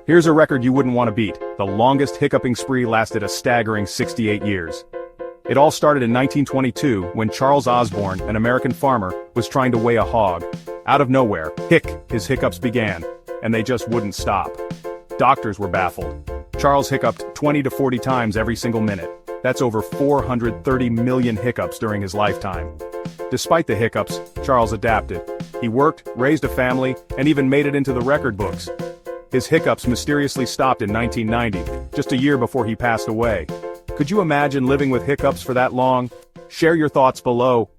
Here's a record you wouldn't want to beat. The longest hiccuping spree lasted a staggering 68 years. It all started in 1922 when Charles Osborne, an American farmer, was trying to weigh a hog. Out of nowhere, his hiccups began, and they just wouldn't stop. Doctors were baffled. Charles hiccuped 20 to 40 times every single minute. That's over 430 million hiccups during his lifetime. Despite the hiccups, Charles adapted. He worked, raised a family, and even made it into the record books. His hiccups mysteriously stopped in 1990, just a year before he passed away. Could you imagine living with hiccups for that long? Share your thoughts below.